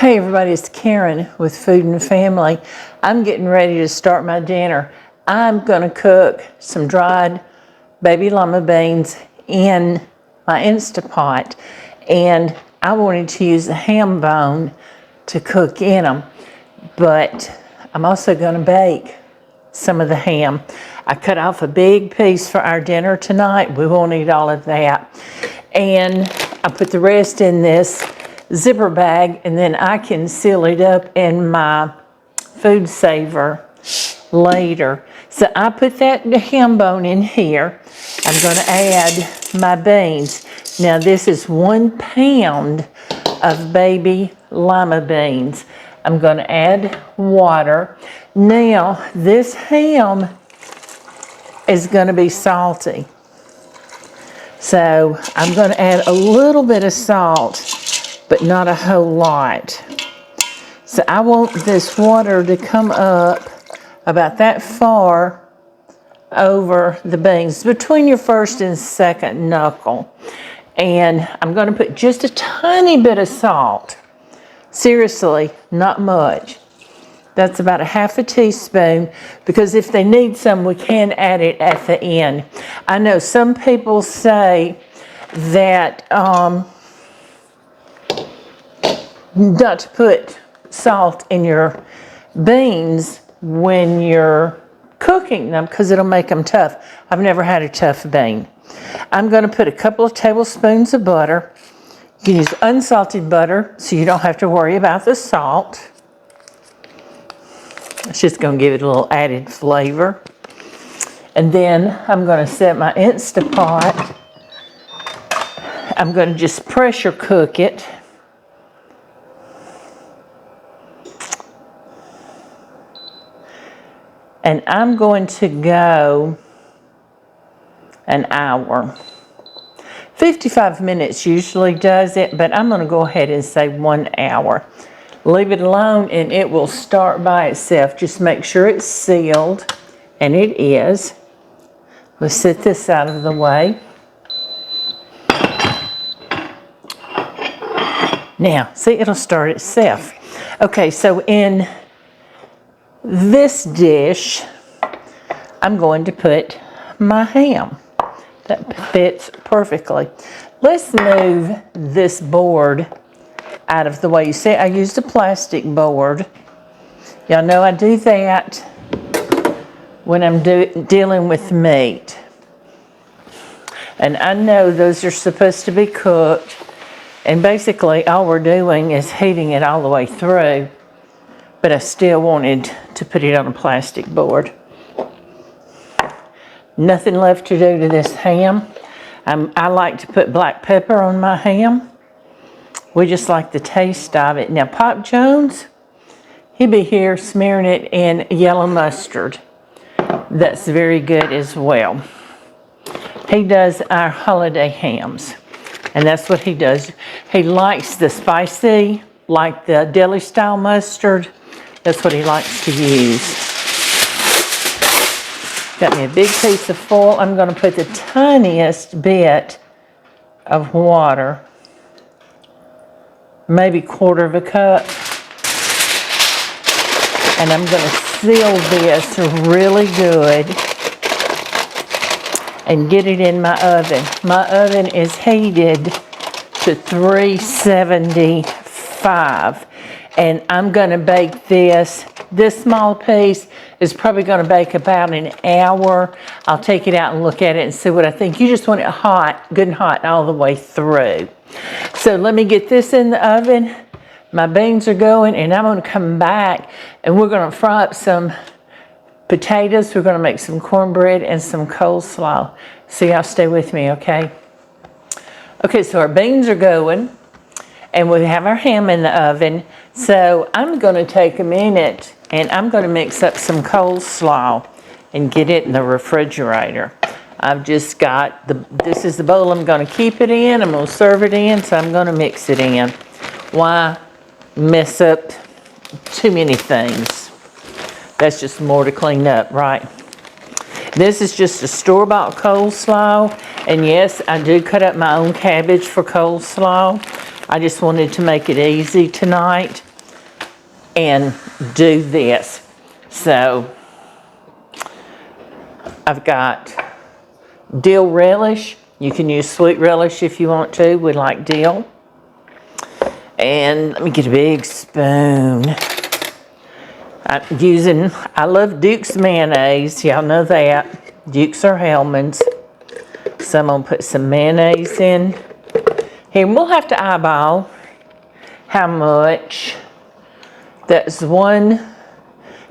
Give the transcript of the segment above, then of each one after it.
Hey everybody, it's Karen with Food and Family. I'm getting ready to start my dinner. I'm gonna cook some dried baby lima beans in my Instapot, and I wanted to use the ham bone to cook in them, but I'm also gonna bake some of the ham. I cut off a big piece for our dinner tonight. We won't eat all of that. And I put the rest in this zipper bag, and then I can seal it up in my food saver later. So I put that ham bone in here. I'm going to add my beans. Now this is 1 pound of baby lima beans. I'm going to add water. Now this ham is going to be salty, so I'm going to add a little bit of salt, but not a whole lot. So I want this water to come up about that far over the beans, between your first and second knuckle. And I'm going to put just a tiny bit of salt. Seriously, not much. That's about a half a teaspoon, because if they need some, we can add it at the end. I know some people say that not to put salt in your beans when you're cooking them because it'll make them tough. I've never had a tough bean. I'm going to put a couple of tablespoons of butter. You can use unsalted butter so you don't have to worry about the salt. It's just going to give it a little added flavor. And then I'm going to set my Instapot. I'm going to just pressure cook it. And I'm going to go an hour. 55 minutes usually does it, but I'm going to go ahead and say 1 hour. Leave it alone and it will start by itself. Just make sure it's sealed, and it is. Let's set this out of the way. Now, see, it'll start itself. Okay, so in this dish, I'm going to put my ham. That fits perfectly. Let's move this board out of the way. You see, I used a plastic board. Y'all know I do that when I'm dealing with meat. And I know those are supposed to be cooked, and basically all we're doing is heating it all the way through, but I still wanted to put it on a plastic board. Nothing left to do to this ham. I like to put black pepper on my ham. We just like the taste of it. Now, Pop Jones, he'll be here smearing it in yellow mustard. That's very good as well. He does our holiday hams, and that's what he does. He likes the spicy, like the deli style mustard. That's what he likes to use. Got me a big piece of foil. I'm going to put the tiniest bit of water, maybe 1/4 cup. And I'm going to seal this really good and get it in my oven. My oven is heated to 375. And I'm going to bake this. This small piece is probably going to bake about an hour. I'll take it out and look at it and see what I think. You just want it hot, good and hot all the way through. So let me get this in the oven. My beans are going, and I'm going to come back and we're going to fry up some potatoes. We're going to make some cornbread and some coleslaw. So y'all stay with me, okay? Okay, so our beans are going, and we have our ham in the oven. So I'm going to take a minute and I'm going to mix up some coleslaw and get it in the refrigerator. I've just got this is the bowl I'm going to keep it in. I'm going to serve it in, so I'm going to mix it in. Why mess up too many things? That's just more to clean up, right? This is just a store-bought coleslaw, and yes, I do cut up my own cabbage for coleslaw. I just wanted to make it easy tonight. and do this. So I've got dill relish. You can use sweet relish if you want to. We like dill. And let me get a big spoon. I love Duke's mayonnaise. Y'all know that. Duke's or Hellman's. So I'm going to put some mayonnaise in here. We'll have to eyeball how much. That's one.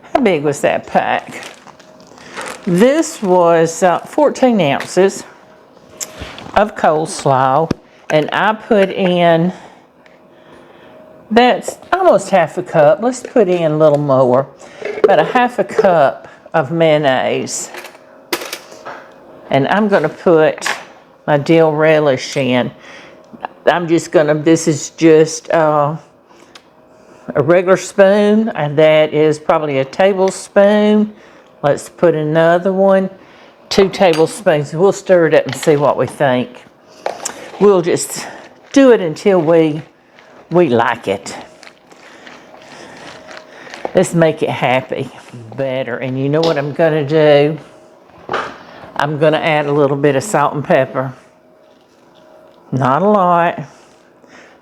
How big was that pack? This was 14 ounces of coleslaw. And I put in, that's almost half a cup. Let's put in a little more. About a half a cup of mayonnaise. And I'm going to put my dill relish in. This is just a regular spoon, and that is probably a tablespoon. Let's put another one. 2 tablespoons. We'll stir it up and see what we think. We'll just do it until we like it. Let's make it happy better. And you know what I'm going to do? I'm going to add a little bit of salt and pepper. Not a lot.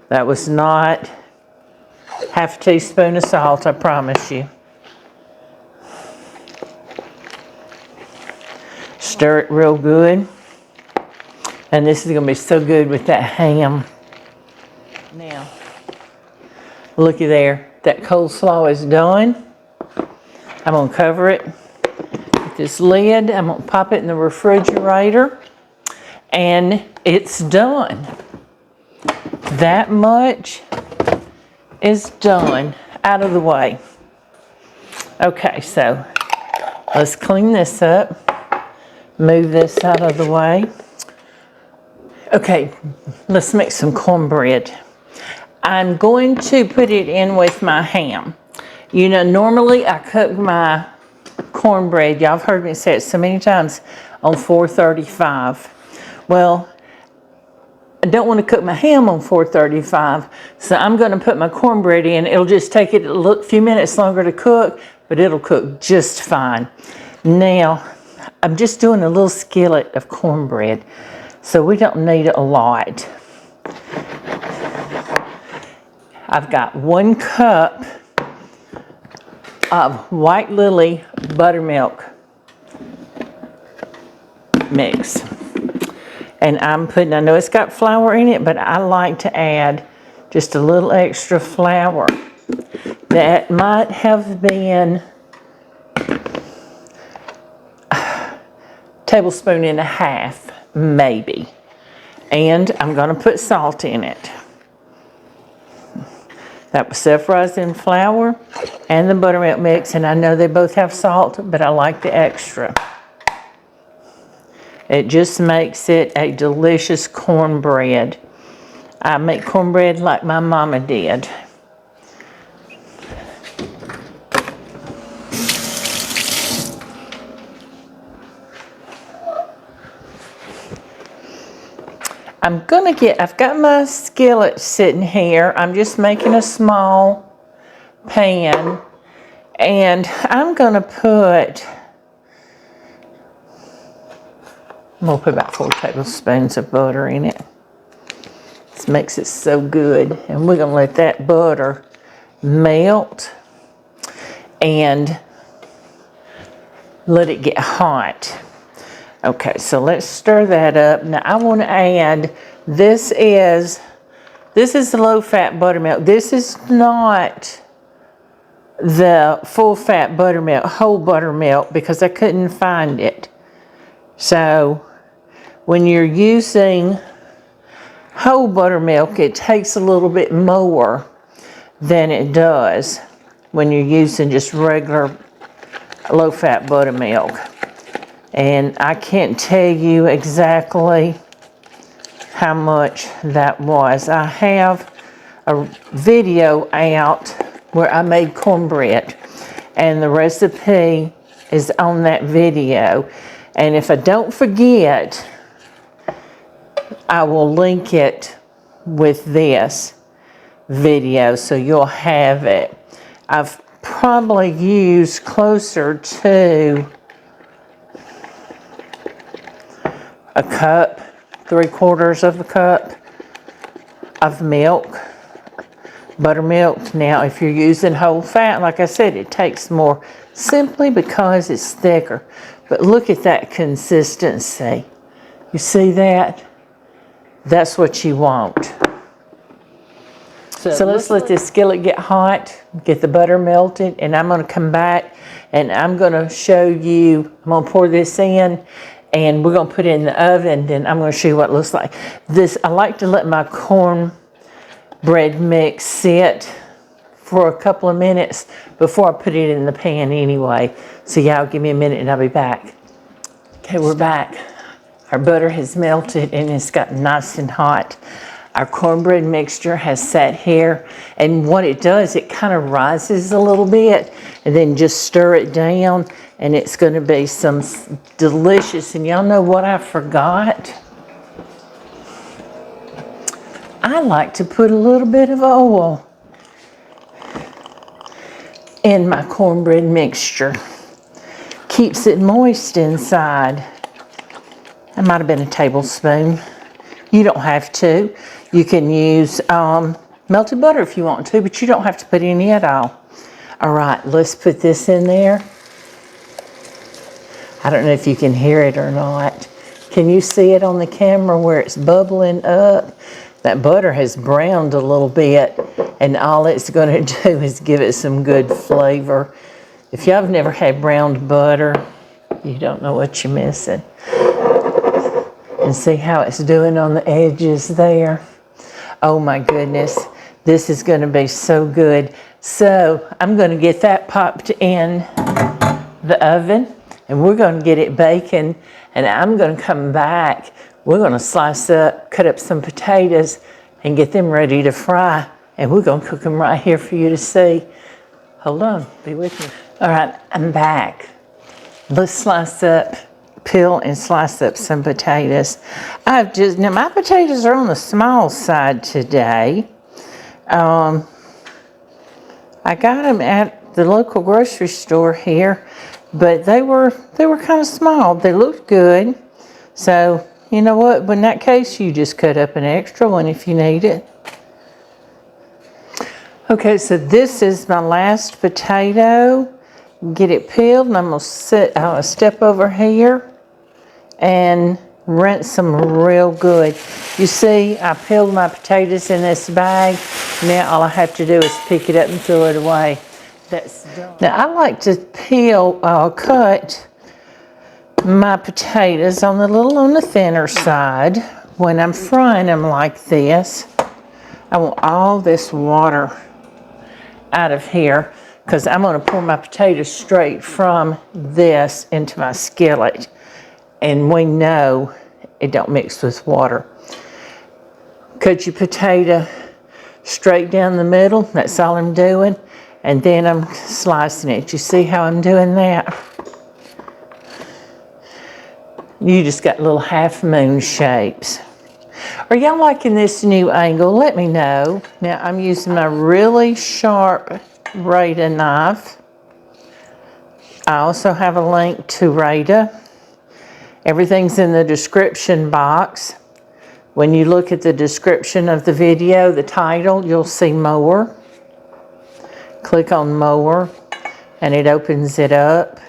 That was not half a teaspoon of salt, I promise you. Stir it real good. And this is going to be so good with that ham. Now, looky there. That coleslaw is done. I'm going to cover it with this lid. I'm going to pop it in the refrigerator. And it's done. That much is done. Out of the way. Okay, so let's clean this up. Move this out of the way. Okay, let's make some cornbread. I'm going to put it in with my ham. You know, normally I cook my cornbread, y'all have heard me say it so many times, on 435. Well, I don't want to cook my ham on 435, so I'm going to put my cornbread in. It'll just take it a few minutes longer to cook, but it'll cook just fine. Now, I'm just doing a little skillet of cornbread, so we don't need a lot. I've got 1 cup of White Lily buttermilk mix. And I'm putting, I know it's got flour in it, but I like to add just a little extra flour. That might have been a tablespoon and a half, maybe. And I'm going to put salt in it. That was self-rising flour and the buttermilk mix, and I know they both have salt, but I like the extra. It just makes it a delicious cornbread. I make cornbread like my mama did. I've got my skillet sitting here. I'm just making a small pan, and I'm gonna put about 4 tablespoons of butter in it. This makes it so good. And we're gonna let that butter melt and let it get hot. Okay, so let's stir that up. Now I want to add, this is low-fat buttermilk. This is not the full-fat buttermilk, whole buttermilk, because I couldn't find it. So when you're using whole buttermilk, it takes a little bit more than it does when you're using just regular low-fat buttermilk. And I can't tell you exactly how much that was. I have a video out where I made cornbread, and the recipe is on that video. And if I don't forget, I will link it with this video so you'll have it. I've probably used closer to a cup, 3/4 of a cup of milk, buttermilk. Now, if you're using whole fat, like I said, it takes more simply because it's thicker. But look at that consistency. You see that? That's what you want. So let's let this skillet get hot, get the butter melted, and I'm going to come back and I'm going to show you, I'm going to pour this in and we're going to put it in the oven, then I'm going to show you what it looks like. I like to let my cornbread mix sit for a couple of minutes before I put it in the pan anyway. So y'all give me a minute and I'll be back. Okay, we're back. Our butter has melted and it's gotten nice and hot. Our cornbread mixture has sat here, and what it does, it kind of rises a little bit, and then just stir it down, and it's going to be some delicious. And y'all know what I forgot? I like to put a little bit of oil in my cornbread mixture. Keeps it moist inside. That might have been a tablespoon. You don't have to. You can use melted butter if you want to, but you don't have to put any at all. All right, let's put this in there. I don't know if you can hear it or not. Can you see it on the camera where it's bubbling up? That butter has browned a little bit, and all it's going to do is give it some good flavor. If y'all have never had browned butter, you don't know what you're missing. And see how it's doing on the edges there. Oh my goodness, this is going to be so good. So I'm going to get that popped in the oven, and we're going to get it baking, and I'm going to come back. We're going to cut up some potatoes and get them ready to fry, and we're going to cook them right here for you to see. Hold on, be with me. All right, I'm back. Let's peel and slice up some potatoes. Now my potatoes are on the small side today. I got them at the local grocery store here, but they were kind of small. They looked good. So you know what? In that case, you just cut up an extra one if you need it. Okay, so this is my last potato. Get it peeled, and I'm going to step over here and rinse them real good. You see, I peeled my potatoes in this bag. Now all I have to do is pick it up and throw it away. That's done. Now I like to cut my potatoes on the thinner side when I'm frying them like this. I want all this water out of here because I'm going to pour my potatoes straight from this into my skillet. And we know it don't mix with water. Cut your potato straight down the middle. That's all I'm doing. And then I'm slicing it. You see how I'm doing that? You just got little half moon shapes. Are y'all liking this new angle? Let me know. Now I'm using my really sharp Rada knife. I also have a link to Rada. Everything's in the description box. When you look at the description of the video, the title, you'll see more. Click on more and it opens it up.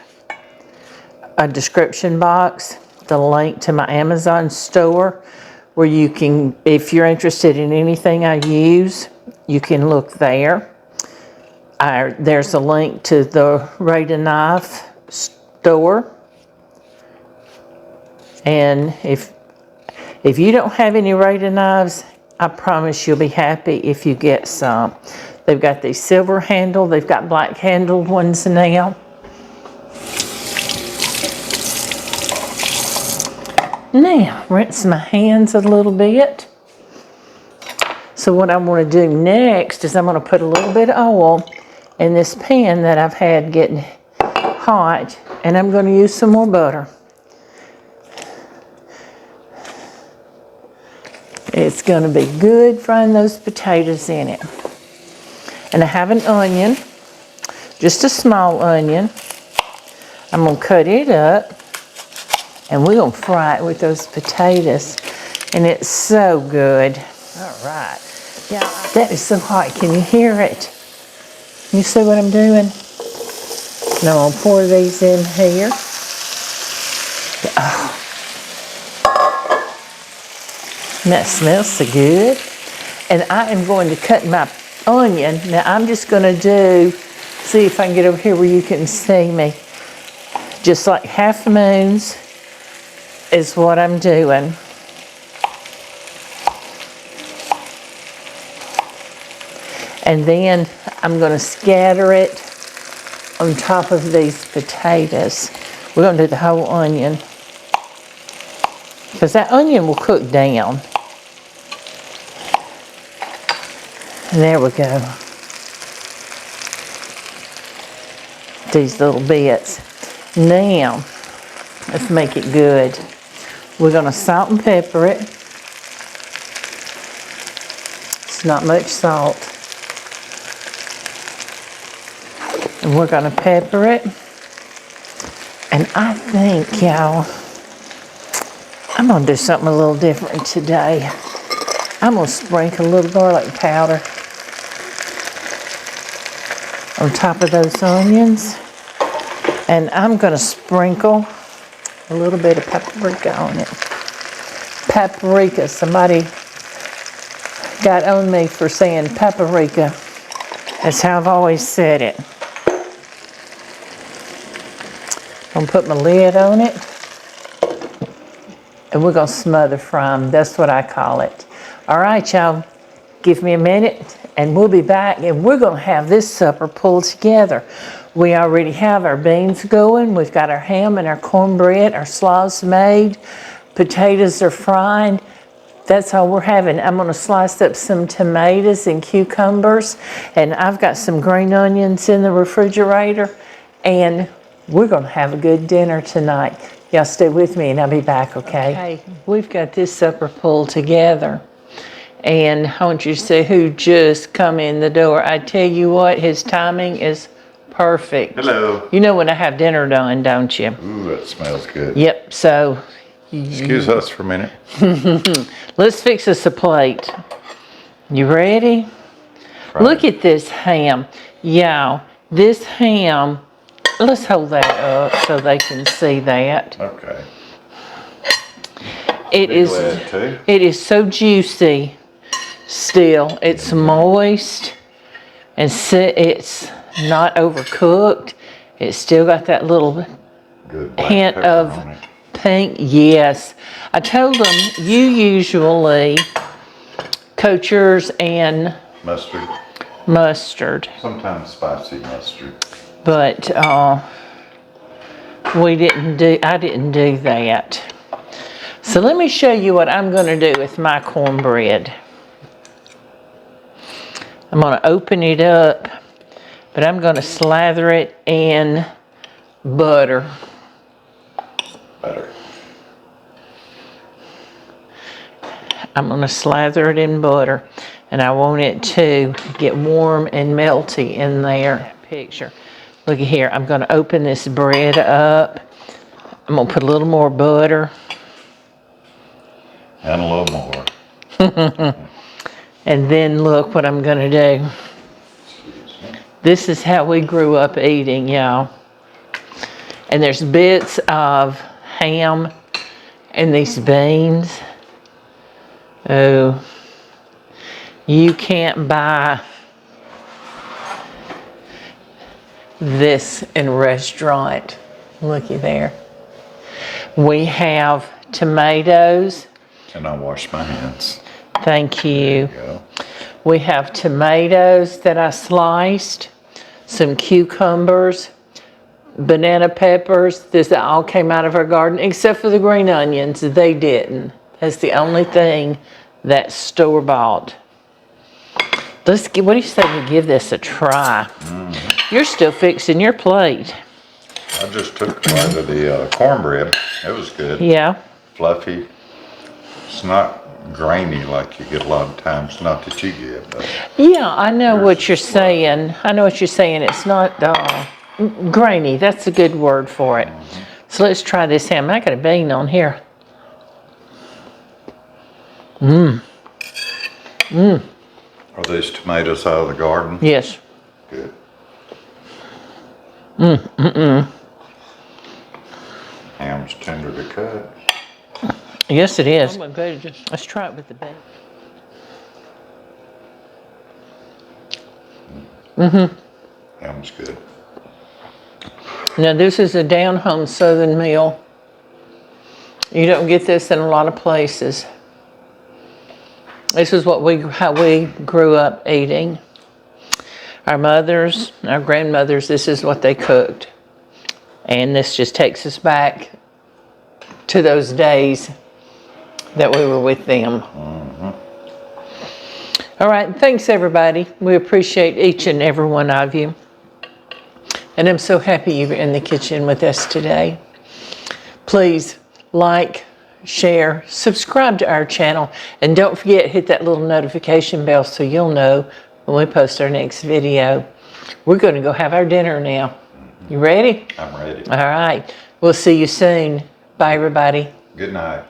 A description box, the link to my Amazon store where you can, if you're interested in anything I use, you can look there. There's a link to the Rada knife store. And if you don't have any Rada knives, I promise you'll be happy if you get some. They've got these silver handled, they've got black handled ones now. Now, rinse my hands a little bit. So what I want to do next is I'm going to put a little bit of oil in this pan that I've had getting hot, and I'm going to use some more butter. It's going to be good frying those potatoes in it. And I have an onion. just a small onion. I'm gonna cut it up and we're gonna fry it with those potatoes. And it's so good. All right. Yeah, that is so hot. Can you hear it? You see what I'm doing? And I'm gonna pour these in here. Oh. And that smells so good. And I am going to cut my onion. Now I'm just gonna see if I can get over here where you can see me. Just like half moons is what I'm doing. And then I'm gonna scatter it on top of these potatoes. We're gonna do the whole onion, because that onion will cook down. And there we go. These little bits. Now, let's make it good. We're gonna salt and pepper it. It's not much salt. And we're gonna pepper it. And I think, y'all, I'm gonna do something a little different today. I'm gonna sprinkle a little garlic powder on top of those onions. And I'm gonna sprinkle a little bit of paprika on it. Paprika, somebody got on me for saying paprika. That's how I've always said it. I'm gonna put my lid on it, and we're gonna smother fry them. That's what I call it. All right, y'all, give me a minute, and we'll be back, and we're gonna have this supper pulled together. We already have our beans going. We've got our ham and our cornbread. Our slaw's made. Potatoes are frying. That's all we're having. I'm gonna slice up some tomatoes and cucumbers, and I've got some green onions in the refrigerator, and we're gonna have a good dinner tonight. Y'all stay with me and I'll be back, okay? Okay, we've got this supper pulled together. And I want you to see who just come in the door. I tell you what, his timing is perfect. Hello. You know when I have dinner done, don't you? Ooh, that smells good. Yep, so. Excuse us for a minute. Let's fix us a plate. You ready? Right. Look at this ham. Y'all, this ham, let's hold that up so they can see that. Okay. It is so juicy still. It's moist and it's not overcooked. It's still got that little Good hint of pink. Yes. I told them you usually coat yours in mustard. Sometimes spicy mustard. But I didn't do that. So let me show you what I'm going to do with my cornbread. I'm going to open it up, but I'm going to slather it in butter. I'm going to slather it in butter, and I want it to get warm and melty in there. Picture. Look at here. I'm going to open this bread up. I'm going to put a little more butter. And a little more. And then look what I'm going to do. This is how we grew up eating, y'all. And there's bits of ham and these beans. Oh, you can't buy this in a restaurant. Looky there. We have tomatoes. And I wash my hands. Thank you. There you go. We have tomatoes that I sliced, some cucumbers, banana peppers. This all came out of our garden, except for the green onions. They didn't. That's the only thing that's store-bought. What do you say we give this a try? You're still fixing your plate. I just took a bite of the cornbread. It was good. Yeah. Fluffy. It's not grainy like you get a lot of times. Not that you get, but Yeah, I know Yours what is you're fluffy. saying. I know what you're saying. It's not grainy. That's a good word for it. So let's try this ham. I got a bean on here. are these tomatoes out of the garden? Yes. Good. Ham's tender to cut. Yes, it is. Let's try it with the bean. Ham's good. Now this is a down-home Southern meal. You don't get this in a lot of places. This is how we grew up eating. Our mothers, our grandmothers, this is what they cooked. And this just takes us back to those days that we were with them. All right, thanks everybody. We appreciate each and every one of you. And I'm so happy you were in the kitchen with us today. Please like, share, subscribe to our channel, and don't forget, hit that little notification bell so you'll know when we post our next video. We're going to go have our dinner now. You ready? I'm ready. All right. We'll see you soon. Bye, everybody. Good night.